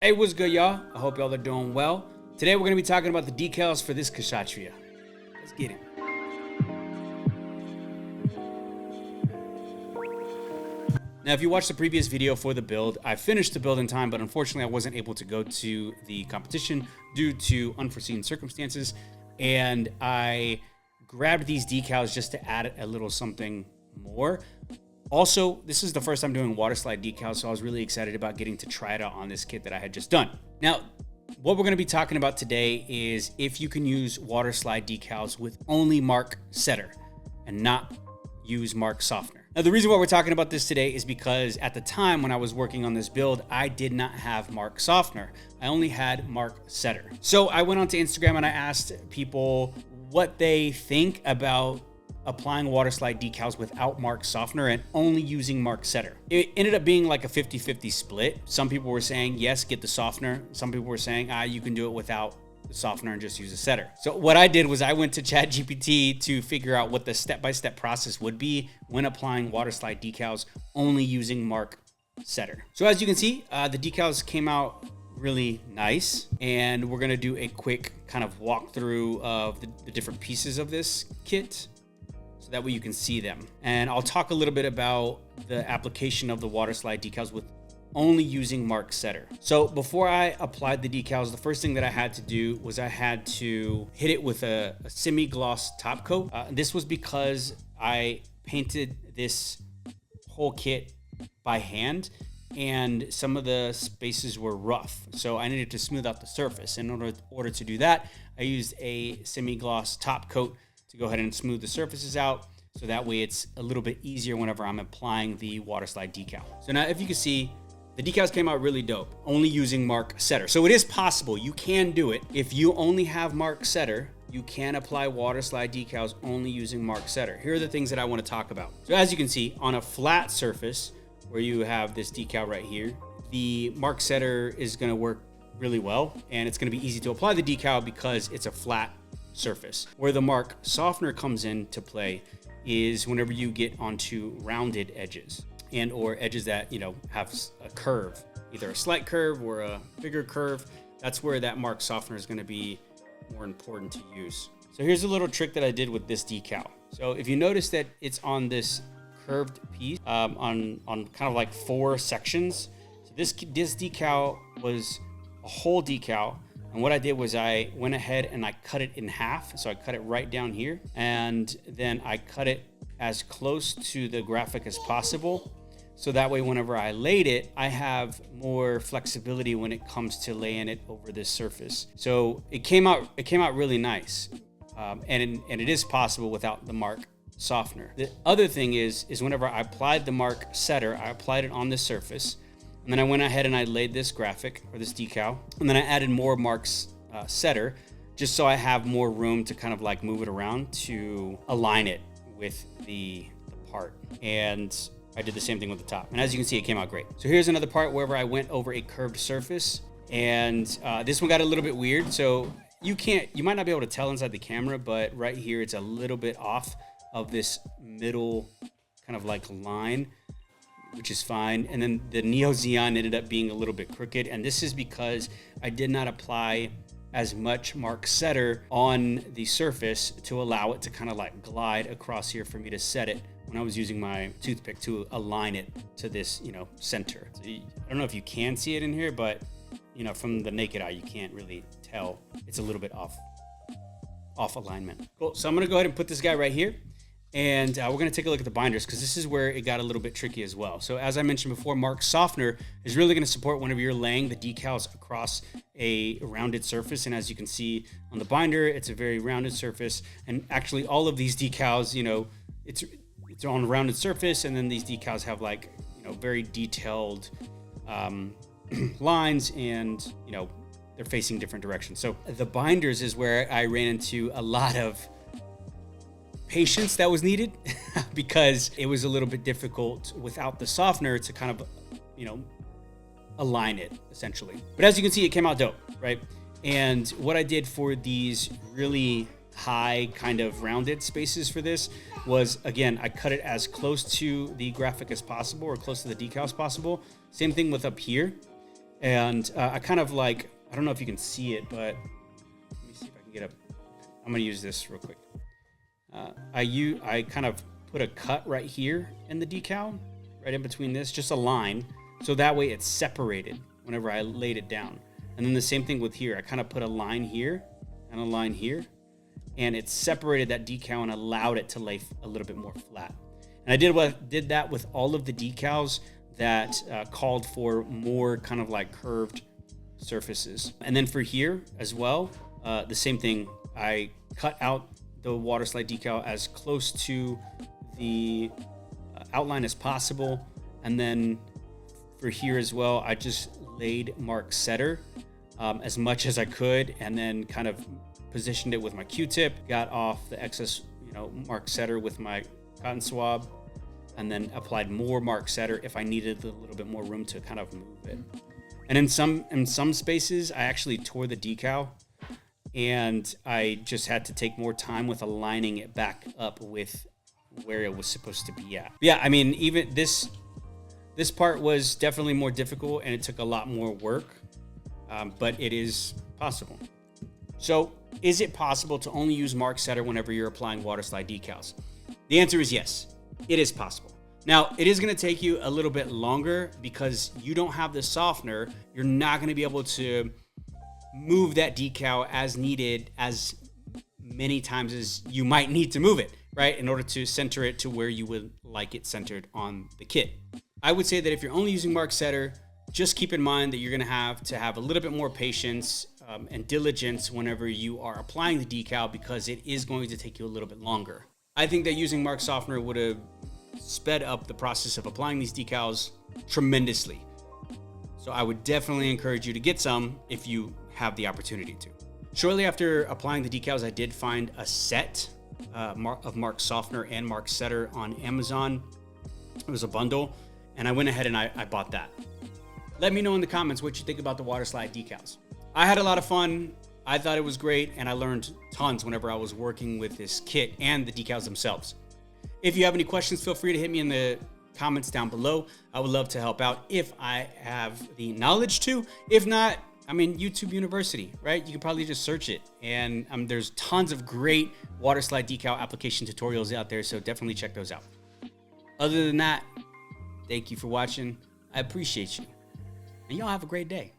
Hey, what's good, y'all? I hope y'all are doing well. Today we're going to be talking about the decals for this Kshatryia. Let's get it. Now, if you watched the previous video for the build, I finished the build in time, but unfortunately I wasn't able to go to the competition due to unforeseen circumstances. And I grabbed these decals just to add a little something more. Also, this is the first time doing waterslide decals, so I was really excited about getting to try it out on this kit that I had just done. Now, what we're going to be talking about today is if you can use waterslide decals with only mark setter and not use mark softener. Now, the reason why we're talking about this today is because at the time when I was working on this build, I did not have mark softener. I only had mark setter. So I went onto Instagram and I asked people what they think about applying waterslide decals without mark softener and only using mark setter. It ended up being like a 50-50 split. Some people were saying, yes, get the softener. Some people were saying, you can do it without the softener and just use a setter. So what I did was I went to ChatGPT to figure out what the step-by-step process would be when applying waterslide decals only using mark setter. So as you can see, the decals came out really nice, and we're gonna do a quick kind of walkthrough of the different pieces of this kit, so that way you can see them. And I'll talk a little bit about the application of the waterslide decals with only using mark setter. So before I applied the decals, the first thing that I had to do was I had to hit it with a semi-gloss top coat. This was because I painted this whole kit by hand and some of the spaces were rough. So I needed to smooth out the surface. In order to do that, I used a semi-gloss top coat to go ahead and smooth the surfaces out, so that way it's a little bit easier whenever I'm applying the waterslide decal. So now if you can see, the decals came out really dope, only using mark setter. So it is possible, you can do it. If you only have mark setter, you can apply waterslide decals only using mark setter. Here are the things that I want to talk about. So as you can see, on a flat surface where you have this decal right here, the mark setter is going to work really well, and it's going to be easy to apply the decal because it's a flat surface. Where the mark softener comes into play is whenever you get onto rounded edges and or edges that, you know, have a curve, either a slight curve or a bigger curve. That's where that mark softener is going to be more important to use. So here's a little trick that I did with this decal. So if you notice that it's on this curved piece, on kind of like 4 sections. So this decal was a whole decal. And what I did was I went ahead and I cut it in half. So I cut it right down here, and then I cut it as close to the graphic as possible. So that way, whenever I laid it, I have more flexibility when it comes to laying it over this surface. So it came out really nice. And it is possible without the mark softener. The other thing is whenever I applied the mark setter, I applied it on this surface. And then I went ahead and I laid this graphic or this decal, and then I added more marks setter just so I have more room to kind of like move it around to align it with the part. And I did the same thing with the top. And as you can see, it came out great. So here's another part wherever I went over a curved surface, and this one got a little bit weird. So you might not be able to tell inside the camera, but right here, it's a little bit off of this middle kind of like line, which is fine. And then the Neo Xeon ended up being a little bit crooked. And this is because I did not apply as much mark setter on the surface to allow it to kind of like glide across here for me to set it when I was using my toothpick to align it to this, you know, center. So I don't know if you can see it in here, but you know, from the naked eye, you can't really tell. It's a little bit off alignment. Cool. So I'm going to go ahead and put this guy right here. And we're going to take a look at the binders, because this is where it got a little bit tricky as well. So as I mentioned before, mark softener is really going to support whenever you're laying the decals across a rounded surface. And as you can see on the binder, it's a very rounded surface. And actually all of these decals, you know, it's on a rounded surface. And then these decals have like, you know, very detailed lines, and, you know, they're facing different directions. So the binders is where I ran into a lot of patience that was needed because it was a little bit difficult without the softener to kind of, you know, align it essentially. But as you can see, it came out dope, right? And what I did for these really high kind of rounded spaces for this was, again, I cut it as close to the graphic as possible or close to the decal as possible. Same thing with up here. And I kind of like, I don't know if you can see it, but let me see if I can get I'm gonna use this real quick. I kind of put a cut right here in the decal, right in between this, just a line. So that way it's separated whenever I laid it down. And then the same thing with here. I kind of put a line here and a line here, and it separated that decal and allowed it to lay a little bit more flat. And I did that with all of the decals that called for more kind of like curved surfaces. And then for here as well, the same thing. I cut out the water slide decal as close to the outline as possible. And then for here as well, I just laid mark setter as much as I could, and then kind of positioned it with my Q-tip, got off the excess, mark setter with my cotton swab, and then applied more mark setter if I needed a little bit more room to kind of move it. And in some spaces, I actually tore the decal, and I just had to take more time with aligning it back up with where it was supposed to be at. Yeah, I mean, even this part was definitely more difficult, and it took a lot more work, but it is possible. So is it possible to only use mark setter whenever you're applying water slide decals? The answer is yes, it is possible. Now, it is going to take you a little bit longer because you don't have the softener. You're not going to be able to move that decal as needed as many times as you might need to move it, right? In order to center it to where you would like it centered on the kit. I would say that if you're only using mark setter, just keep in mind that you're going to have a little bit more patience and diligence whenever you are applying the decal, because it is going to take you a little bit longer. I think that using mark softener would have sped up the process of applying these decals tremendously. So I would definitely encourage you to get some if you have the opportunity to. Shortly after applying the decals, I did find a set of mark softener and mark setter on Amazon. It was a bundle, and I went ahead and I bought that. Let me know in the comments what you think about the water slide decals. I had a lot of fun. I thought it was great, and I learned tons whenever I was working with this kit and the decals themselves. If you have any questions, feel free to hit me in the comments down below. I would love to help out if I have the knowledge to. If not, I mean, YouTube University, right? You can probably just search it, and there's tons of great water slide decal application tutorials out there, so definitely check those out. Other than that, thank you for watching. I appreciate you, and y'all have a great day.